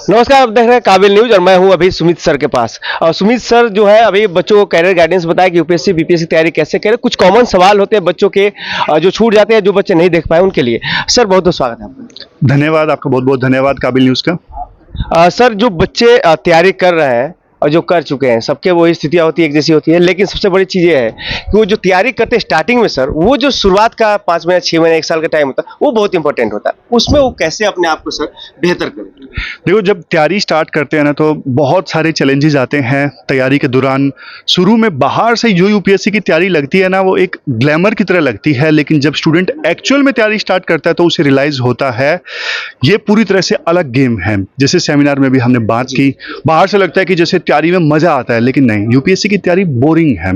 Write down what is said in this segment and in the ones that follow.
नमस्कार, आप देख रहे हैं काबिल न्यूज और मैं हूं अभी सुमित सर के पास। और सुमित सर जो है अभी बच्चों को कैरियर गाइडेंस बताया कि यूपीएससी बीपीएससी की तैयारी कैसे करें। कुछ कॉमन सवाल होते हैं बच्चों के जो छूट जाते हैं, जो बच्चे नहीं देख पाए उनके लिए। सर बहुत बहुत स्वागत है आपका। धन्यवाद, आपका बहुत बहुत धन्यवाद काबिल न्यूज़ का। सर जो बच्चे तैयारी कर रहे हैं और जो कर चुके हैं, सबके वही स्थितियां होती है, एक जैसी होती है, लेकिन सबसे बड़ी चीज़ ये है कि वो जो तैयारी करते हैं स्टार्टिंग में सर, वो जो शुरुआत का 5 महीने 6 महीने 1 साल का टाइम होता है वो बहुत इंपॉर्टेंट होता है। उसमें वो कैसे अपने आप को सर बेहतर करें। देखो, जब तैयारी स्टार्ट करते हैं ना तो बहुत सारे चैलेंजेस आते हैं तैयारी के दौरान। शुरू में बाहर से जो यूपीएससी की तैयारी लगती है ना, वो एक ग्लैमर की तरह लगती है, लेकिन जब स्टूडेंट एक्चुअल में तैयारी स्टार्ट करता है तो उसे रियलाइज होता है ये पूरी तरह से अलग गेम है। जैसे सेमिनार में भी हमने बात की, बाहर से लगता है कि जैसे तैयारी में मजा आता है, लेकिन नहीं, यूपीएससी की तैयारी बोरिंग है।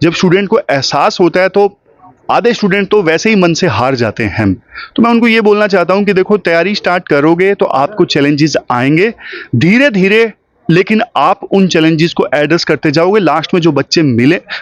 जब स्टूडेंट को एहसास होता है तो आधे स्टूडेंट तो वैसे ही मन से हार जाते हैं। तो मैं उनको ये बोलना चाहता हूं कि देखो, तैयारी स्टार्ट करोगे तो आपको चैलेंजेस आएंगे धीरे धीरे, लेकिन आप उन चैलेंजेस को एड्रेस करते जाओगे। लास्ट में जो बच्चे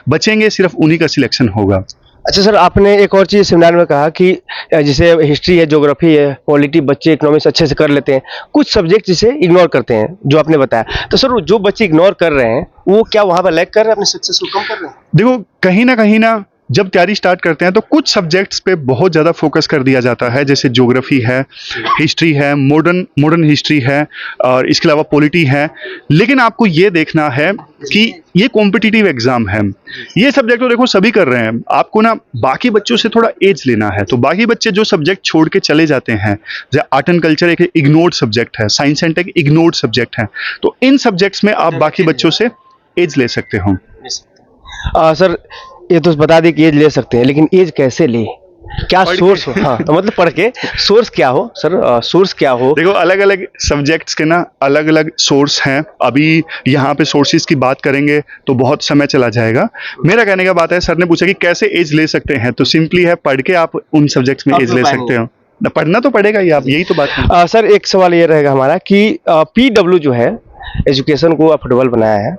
बचेंगे सिर्फ उन्हीं का सिलेक्शन होगा। अच्छा सर, आपने एक और चीज़ सेमिनार में कहा कि जैसे हिस्ट्री है, ज्योग्राफी है, पॉलिटी बच्चे इकोनॉमिक्स अच्छे से कर लेते हैं, कुछ सब्जेक्ट जिसे इग्नोर करते हैं, जो आपने बताया। तो सर जो बच्चे इग्नोर कर रहे हैं वो क्या वहाँ पर लैग कर रहे हैं, अपने सक्सेस को कम कर रहे हैं? देखो, कहीं ना जब तैयारी स्टार्ट करते हैं तो कुछ सब्जेक्ट्स पे बहुत ज़्यादा फोकस कर दिया जाता है, जैसे ज्योग्राफी है, हिस्ट्री है, मॉडर्न हिस्ट्री है, और इसके अलावा पॉलिटी है। लेकिन आपको ये देखना है कि ये कॉम्पिटिटिव एग्जाम है। ये सब्जेक्ट तो देखो सभी कर रहे हैं, आपको ना बाकी बच्चों से थोड़ा एज लेना है। तो बाकी बच्चे जो सब्जेक्ट छोड़ के चले जाते हैं, जैसे आर्ट एंड कल्चर एक इग्नोर्ड सब्जेक्ट है, science and tech ignored subject है, तो इन सब्जेक्ट्स में आप बाकी बच्चों से एज ले सकते हो। सर ये तो बता दें कि एज ले सकते हैं, लेकिन एज कैसे ले, क्या सोर्स हो? हाँ, तो मतलब पढ़ के सोर्स क्या हो सर, सोर्स क्या हो? देखो, अलग अलग सब्जेक्ट्स के ना अलग अलग सोर्स हैं। अभी यहाँ पे सोर्सेज की बात करेंगे तो बहुत समय चला जाएगा। मेरा कहने का बात है, सर ने पूछा कि कैसे एज ले सकते हैं, तो सिंपली है, पढ़ के आप उन सब्जेक्ट्स में एज ले सकते हो। पढ़ना तो पड़ेगा ही, आप यही तो बात है। सर एक सवाल ये रहेगा हमारा कि पीडब्ल्यू जो है एजुकेशन को अफोर्डेबल बनाया है,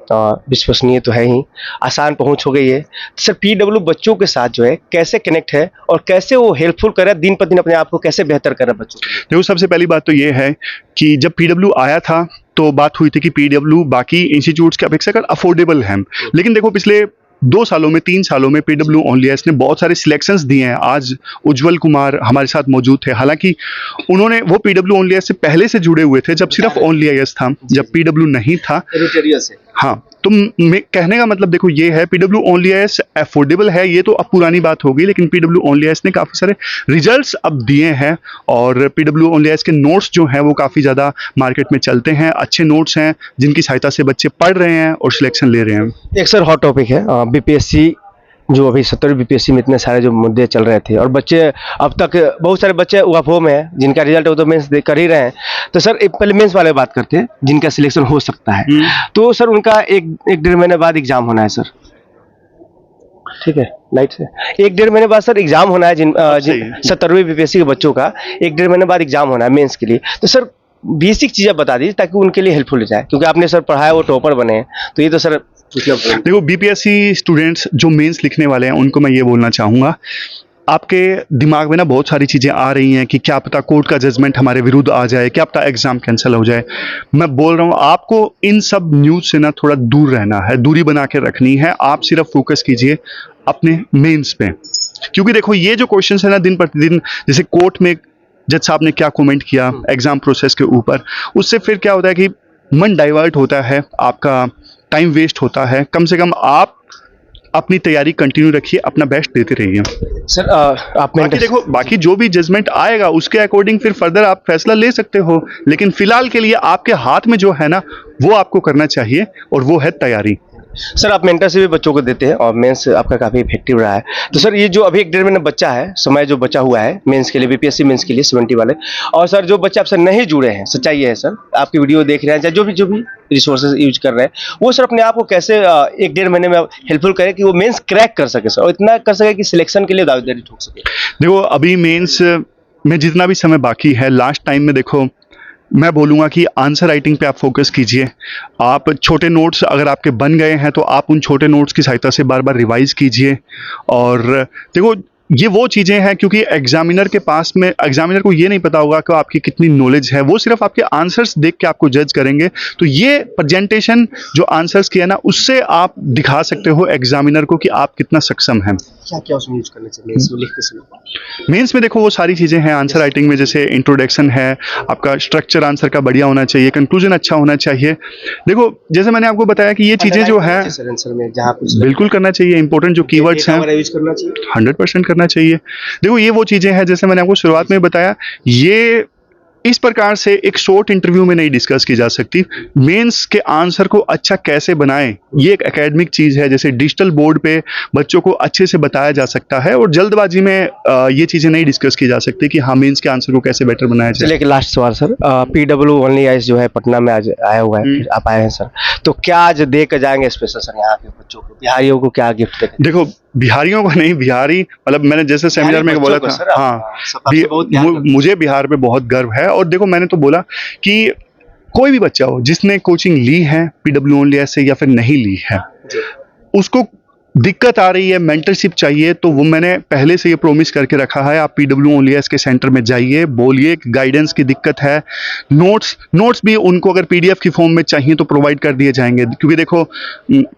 विश्वसनीय तो है ही, आसान पहुंच हो गई है। तो सर पीडब्ल्यू बच्चों के साथ जो है कैसे कनेक्ट है और कैसे वो हेल्पफुल करे, दिन पर दिन अपने आप को कैसे बेहतर करे बच्चों को? देखो, सबसे पहली बात तो ये है कि जब पीडब्ल्यू आया था तो बात हुई थी कि पीडब्ल्यू बाकी इंस्टीट्यूट्स की अपेक्षा कर अफोर्डेबल है। लेकिन देखो, पिछले 2 सालों में 3 सालों में पीडब्ल्यू ओनलीएस ने बहुत सारे सिलेक्शंस दिए हैं। आज उज्जवल कुमार हमारे साथ मौजूद थे, हालांकि उन्होंने वो पीडब्ल्यू ओनलीएस से पहले से जुड़े हुए थे, जब सिर्फ ओनलीएस था, जब पीडब्ल्यू नहीं था। हाँ, तो कहने का मतलब देखो ये है, पीडब्ल्यू ओनलीएस अफोर्डेबल है, ये तो अब पुरानी बात हो गई, लेकिन पीडब्ल्यू ओनलीएस ने काफ़ी सारे रिजल्ट्स अब दिए हैं, और पीडब्ल्यू ओनलीएस के नोट्स जो हैं वो काफ़ी ज़्यादा मार्केट में चलते हैं। अच्छे नोट्स हैं जिनकी सहायता से बच्चे पढ़ रहे हैं और सिलेक्शन ले रहे हैं। एक सर हॉट टॉपिक है बीपीएससी, जो अभी 70वीं बीपीएससी में इतने सारे जो मुद्दे चल रहे थे और बच्चे अब तक बहुत सारे बच्चे UFO में हैं जिनका रिजल्ट वो तो मेंस कर ही रहे हैं। तो सर एक पहले मेंस वाले बात करते हैं जिनका सिलेक्शन हो सकता है, तो सर उनका एक 1.5 महीने बाद एग्जाम होना है सर, ठीक है, लाइट से 1.5 महीने बाद सर एग्जाम होना है। जिन 70वीं बीपीएससी के बच्चों का 1.5 महीने बाद एग्जाम होना है मेंस के लिए। तो सर बेसिक चीज़ें बता दीजिए ताकि उनके लिए हेल्पफुल हो जाए, क्योंकि आपने सर पढ़ाया, वो टॉपर बने हैं, तो ये तो सर देखो, बीपीएससी स्टूडेंट्स जो मेंस लिखने वाले हैं उनको मैं ये बोलना चाहूँगा, आपके दिमाग में ना बहुत सारी चीज़ें आ रही हैं कि क्या पता कोर्ट का जजमेंट हमारे विरुद्ध आ जाए, क्या पता एग्ज़ाम कैंसिल हो जाए। मैं बोल रहा हूँ आपको इन सब न्यूज़ से ना थोड़ा दूर रहना है, दूरी बना के रखनी है। आप सिर्फ फोकस कीजिए अपने मेंस पे, क्योंकि देखो ये जो क्वेश्चन है ना, दिन प्रतिदिन, जैसे कोर्ट में जज साहब ने क्या कमेंट किया एग्ज़ाम प्रोसेस के ऊपर, उससे फिर क्या होता है कि मन डाइवर्ट होता है, आपका टाइम वेस्ट होता है। कम से कम आप अपनी तैयारी कंटिन्यू रखिए, अपना बेस्ट देते रहिए। सर आप बाकी देखो, बाकी जो भी जजमेंट आएगा उसके अकॉर्डिंग फिर फर्दर आप फैसला ले सकते हो, लेकिन फिलहाल के लिए आपके हाथ में जो है ना वो आपको करना चाहिए, और वो है तैयारी। सर आप मेंटरशिप भी बच्चों को देते हैं और मेंस आपका काफ़ी इफेक्टिव रहा है। तो सर ये जो अभी 1.5 महीने बच्चा है, समय जो बचा हुआ है मेंस के लिए, बीपीएससी मेंस के लिए 70 वाले, और सर जो बच्चे आपसे नहीं जुड़े हैं, सच्चाई ये है सर, आपकी वीडियो देख रहे हैं चाहे जो भी रिसोर्सेज यूज कर रहे हैं, वो सर अपने आप को कैसे 1.5 महीने में हेल्पफुल करे कि वो मेंस क्रैक कर सके सर, और इतना कर सके कि सिलेक्शन के लिए दावेदारी ठोक सके? देखो, अभी मेंस में जितना भी समय बाकी है, लास्ट टाइम में देखो मैं बोलूँगा कि आंसर राइटिंग पे आप फोकस कीजिए। आप छोटे नोट्स अगर आपके बन गए हैं तो आप उन छोटे नोट्स की सहायता से बार बार रिवाइज़ कीजिए। और देखो, ये वो चीज़ें हैं, क्योंकि एग्जामिनर के पास में एग्जामिनर को ये नहीं पता होगा कि आपकी कितनी नॉलेज है, वो सिर्फ आपके आंसर्स देख के आपको जज करेंगे। तो ये प्रेजेंटेशन जो आंसर्स की है ना, उससे आप दिखा सकते हो एग्जामिनर को कि आप कितना सक्षम हैं। क्या क्या उसमें यूज करना चाहिए इसको लिखते समय? मेंस में देखो वो सारी चीज़ें हैं आंसर राइटिंग में, जैसे इंट्रोडक्शन है, आपका स्ट्रक्चर आंसर का बढ़िया होना चाहिए, कंक्लूजन अच्छा होना चाहिए। देखो जैसे मैंने आपको बताया कि ये चीज़ें जो है आंसर में जहाँ कुछ बिल्कुल करना चाहिए, इंपॉर्टेंट जो कीवर्ड्स हैं यूज करना चाहिए 100% करना चाहिए। देखो ये वो चीज़ें हैं जैसे मैंने आपको शुरुआत में बताया, ये इस प्रकार से एक शॉर्ट इंटरव्यू में नहीं डिस्कस की जा सकती। मेंस के आंसर को अच्छा कैसे बनाएं, ये एक एकेडमिक चीज़ है, जैसे डिजिटल बोर्ड पे बच्चों को अच्छे से बताया जा सकता है, और जल्दबाजी में ये चीज़ें नहीं डिस्कस की जा सकती कि हाँ मेंस के आंसर को कैसे बेटर बनाया जाए। चलिए एक लास्ट सवाल सर, PW ओनली आईएएस जो है पटना में आज आया हुआ है, फिर आप आए हैं सर, तो क्या आज दे कर जाएंगे स्पेशल सर यहाँ के बच्चों को, बिहारियों को क्या गिफ्ट देंगे? देखो बिहारियों को नहीं, बिहारी मतलब मैंने जैसे सेमिनार में बोला था, हाँ मुझे बिहार पे बहुत गर्व है। और देखो मैंने तो बोला कि कोई भी बच्चा हो जिसने कोचिंग ली है PW ओनली से या फिर नहीं ली है, उसको दिक्कत आ रही है, मेंटरशिप चाहिए, तो वो मैंने पहले से ये प्रॉमिस करके रखा है, आप PW ओनली के सेंटर में जाइए, बोलिए गाइडेंस की दिक्कत है, नोट्स भी उनको अगर PDF की फॉर्म में चाहिए तो प्रोवाइड कर दिए जाएंगे, क्योंकि देखो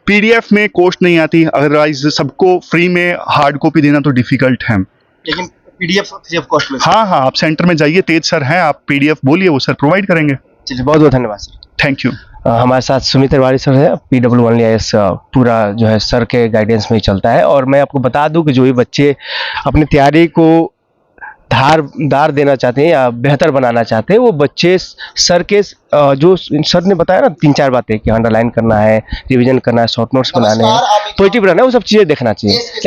PDF में कॉस्ट नहीं आती, अदरवाइज सबको फ्री में हार्ड कॉपी देना तो डिफिकल्ट है। लेकिन PDF फ्री ऑफ कॉस्ट में। हाँ हाँ, आप सेंटर में जाइए, तेज सर हैं, आप PDF बोलिए, वो सर प्रोवाइड करेंगे। चलिए बहुत बहुत धन्यवाद सर। Thank you. हमारे साथ सुमित तिवारी सर है, PW ओनली आईएएस पूरा जो है सर के गाइडेंस में ही चलता है। और मैं आपको बता दूं कि जो भी बच्चे अपनी तैयारी को धार देना चाहते हैं या बेहतर बनाना चाहते हैं, वो बच्चे सर के जो सर ने बताया ना 3-4 बातें कि अंडरलाइन करना है, रिवीजन करना है, शॉर्ट नोट्स बनाने हैं, पॉजिटिव रहना है, वो सब चीज़ें देखना चाहिए।